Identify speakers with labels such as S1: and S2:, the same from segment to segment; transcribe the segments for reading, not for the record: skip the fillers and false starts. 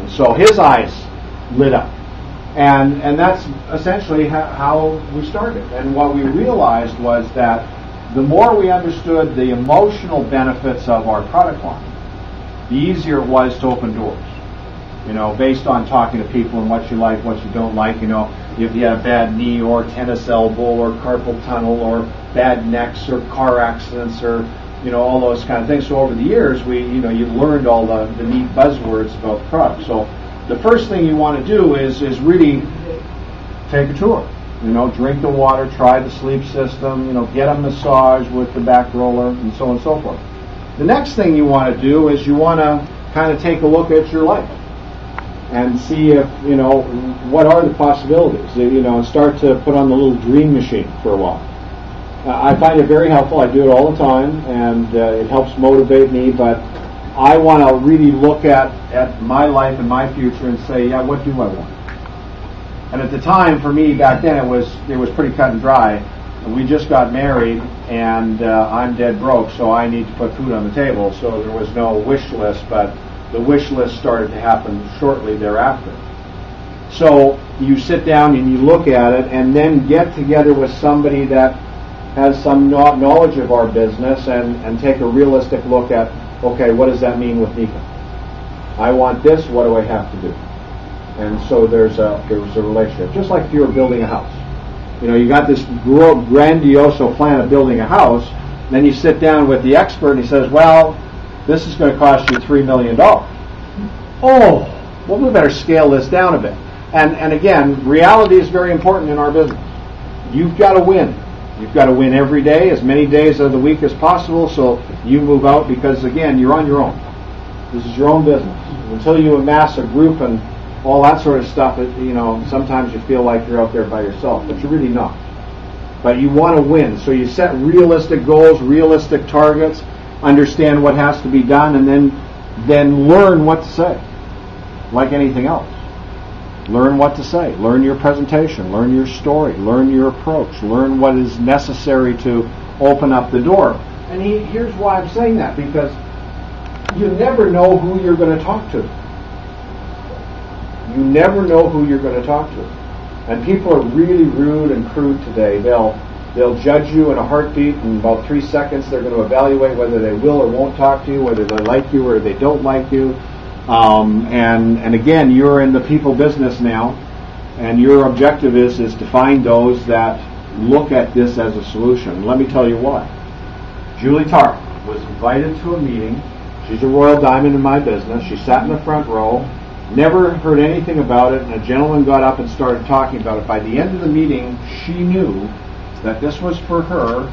S1: And so his eyes lit up. And that's essentially how we started. And what we realized was that the more we understood the emotional benefits of our product line, the easier it was to open doors. You know, based on talking to people and what you like, what you don't like. You know, if you had a bad knee or tennis elbow or carpal tunnel or bad necks or car accidents or, you know, all those kind of things. So over the years, you learned all the neat buzzwords about the product. So the first thing you want to do is really take a tour. You know, drink the water, try the sleep system, you know, get a massage with the back roller, and so on and so forth. The next thing you want to do is you want to kind of take a look at your life and see if, you know, what are the possibilities, you know, and start to put on the little dream machine for a while. I find it very helpful. I do it all the time, and it helps motivate me, but I want to really look at my life and my future and say, yeah, what do I want? And at the time, for me, back then, it was pretty cut and dry. We just got married, and I'm dead broke, so I need to put food on the table. So there was no wish list, but the wish list started to happen shortly thereafter. So you sit down and you look at it, and then get together with somebody that has some knowledge of our business and take a realistic look at, okay, what does that mean with Nika? I want this, what do I have to do? And so there's a relationship. Just like if you were building a house. You know, you got this grandiose plan of building a house, then you sit down with the expert and he says, well, this is going to cost you $3 million. Oh, well, we better scale this down a bit. And again, reality is very important in our business. You've got to win. You've got to win every day, as many days of the week as possible, so you move out because, again, you're on your own. This is your own business. Until you amass a group and all that sort of stuff, you know, sometimes you feel like you're out there by yourself, but you're really not. But you want to win, so you set realistic goals, realistic targets, understand what has to be done, and then learn what to say, like anything else. Learn what to say. Learn your presentation. Learn your story. Learn your approach. Learn what is necessary to open up the door. And here's why I'm saying that, because you never know who you're going to talk to. You never know who you're going to talk to. And people are really rude and crude today. They'll judge you in a heartbeat. In about 3 seconds, they're going to evaluate whether they will or won't talk to you, whether they like you or they don't like you. And again, you're in the people business now, and your objective is to find those that look at this as a solution. Let me tell you why. Julie Tarr was invited to a meeting. She's a Royal Diamond in my business. She sat in the front row, never heard anything about it, and a gentleman got up and started talking about it. By the end of the meeting, she knew that this was for her.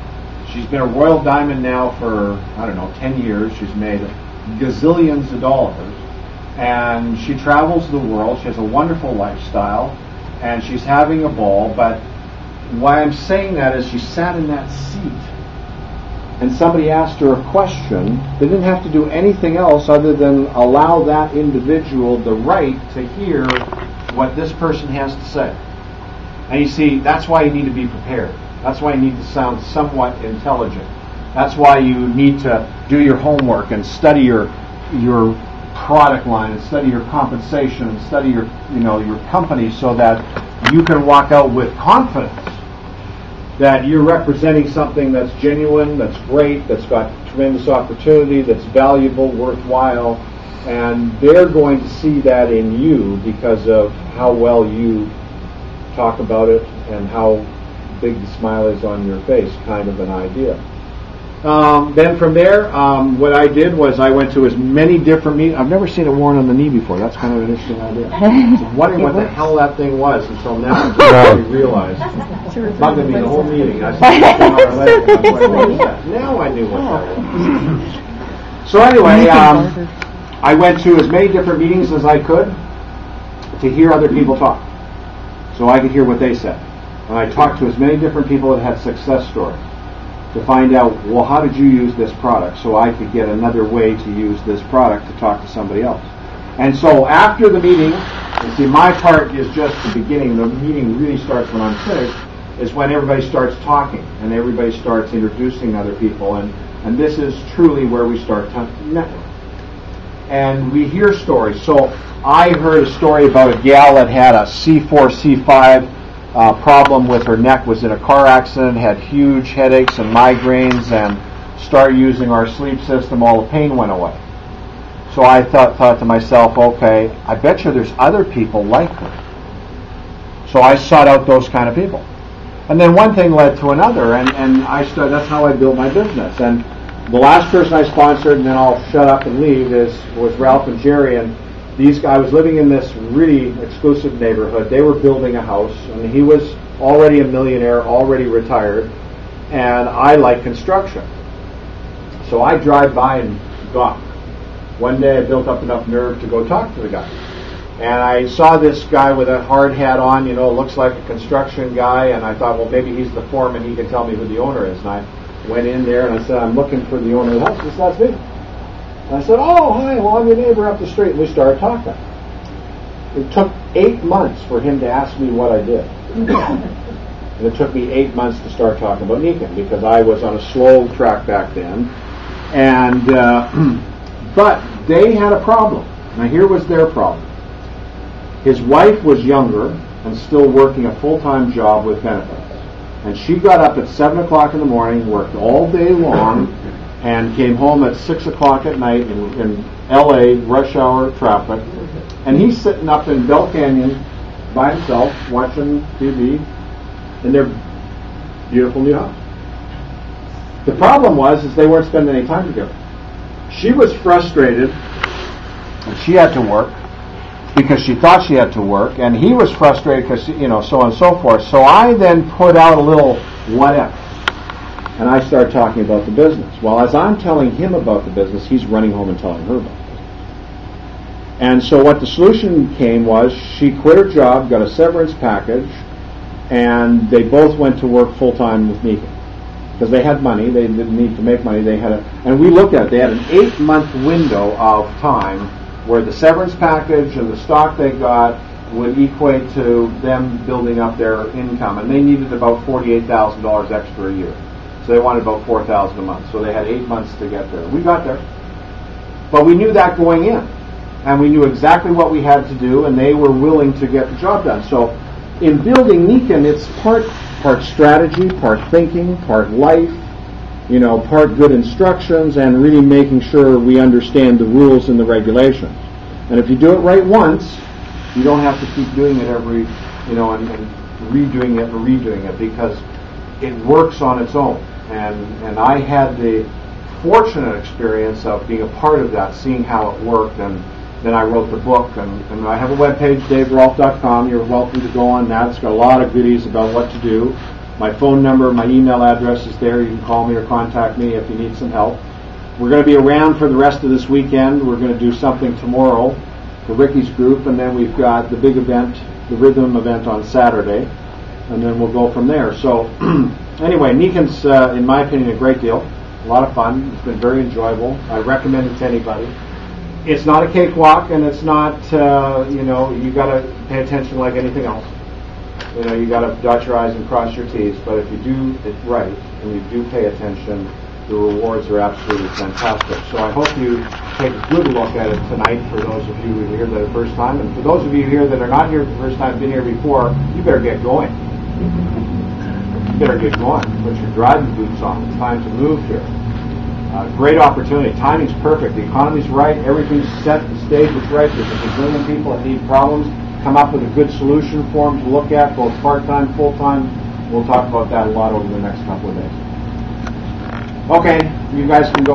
S1: She's been a Royal Diamond now for, 10 years. She's made gazillions of dollars. And she travels the world. She has a wonderful lifestyle, and she's having a ball. But why I'm saying that is she sat in that seat, and somebody asked her a question. They didn't have to do anything else other than allow that individual the right to hear what this person has to say. And you see, that's why you need to be prepared. That's why you need to sound somewhat intelligent. That's why you need to do your homework and study your product line and study your compensation and study your company, so that you can walk out with confidence that you're representing something that's genuine, that's great, that's got tremendous opportunity, that's valuable, worthwhile, and they're going to see that in you because of how well you talk about it and how big the smile is on your face, kind of an idea. Then from there, what I did was I went to as many different meetings. I've never seen it worn on the knee before. That's kind of an interesting idea. I was wondering what the hell that thing was until now I just realized. It's bugging me the whole meeting. I said, now I knew what that was. So anyway, I went to as many different meetings as I could to hear other people talk, so I could hear what they said. And I talked to as many different people that had success stories, to find out, well, how did you use this product, so I could get another way to use this product to talk to somebody else. And so after the meeting, you see, my part is just the beginning. The meeting really starts when I'm finished, is when everybody starts talking and everybody starts introducing other people, and this is truly where we start to network. and we hear stories. So I heard a story about a gal that had a C4, C5 problem with her neck, was in a car accident, had huge headaches and migraines, and started using our sleep system. All the pain went away. So I thought to myself, okay, I bet you there's other people like her. So I sought out those kind of people. And then one thing led to another, and that's how I built my business. And the last person I sponsored, and then I'll shut up and leave, was Ralph and Jerry. And I was living in this really exclusive neighborhood. They were building a house, and he was already a millionaire, already retired, and I like construction. So I drive by and gawk. One day I built up enough nerve to go talk to the guy. And I saw this guy with a hard hat on, looks like a construction guy, and I thought, well, maybe he's the foreman, he can tell me who the owner is. And I went in there and I said, I'm looking for the owner of the house. He said, that's me. And I said, oh, hi, well, I'm your neighbor up the street. And we started talking. It took 8 months for him to ask me what I did. And it took me 8 months to start talking about Nikan, because I was on a slow track back then. And but they had a problem. Now here was their problem. His wife was younger and still working a full-time job with benefits. And she got up at 7 o'clock in the morning, worked all day long, and came home at 6 o'clock at night in L.A. rush hour traffic. And he's sitting up in Bell Canyon by himself watching TV in their beautiful new house. The problem was they weren't spending any time together. She was frustrated, and she had to work because she thought she had to work, and he was frustrated because, so on and so forth. So I then put out a little what if, and I started talking about the business. Well, as I'm telling him about the business, he's running home and telling her about it. And so what the solution came was she quit her job, got a severance package, and they both went to work full-time with Nikan. Because they had money, they didn't need to make money, and we looked at it, they had an 8-month window of time where the severance package and the stock they got would equate to them building up their income. And they needed about $48,000 extra a year. So they wanted about $4,000 a month. So they had 8 months to get there. We got there. But we knew that going in. And we knew exactly what we had to do, and they were willing to get the job done. So in building Nikan, it's part strategy, part thinking, part life, part good instructions, and really making sure we understand the rules and the regulations. And if you do it right once, you don't have to keep doing it every, and redoing it, because it works on its own. And I had the fortunate experience of being a part of that, seeing how it worked, and then I wrote the book, and I have a webpage, daverolf.com. You're welcome to go on that. It's got a lot of goodies about what to do. My phone number, my email address is there. You can call me or contact me if you need some help. We're going to be around for the rest of this weekend. We're going to do something tomorrow for Ricky's group, and then we've got the big event, the Rhythm event on Saturday, and then we'll go from there. So anyway, Nikan's, in my opinion, a great deal. A lot of fun. It's been very enjoyable. I recommend it to anybody. It's not a cakewalk, and it's not, you got to pay attention like anything else. You got to dot your I's and cross your T's, but if you do it right and you do pay attention, the rewards are absolutely fantastic. So I hope you take a good look at it tonight for those of you who are here for the first time. And for those of you here that are not here for the first time, been here before, you better get going. You better get going. Put your driving boots on. It's time to move here. Great opportunity. Timing's perfect. The economy's right. Everything's set. The stage is right. There's a bazillion people that need problems. Come up with a good solution for them to look at, both part-time, full-time. We'll talk about that a lot over the next couple of days. Okay, you guys can go.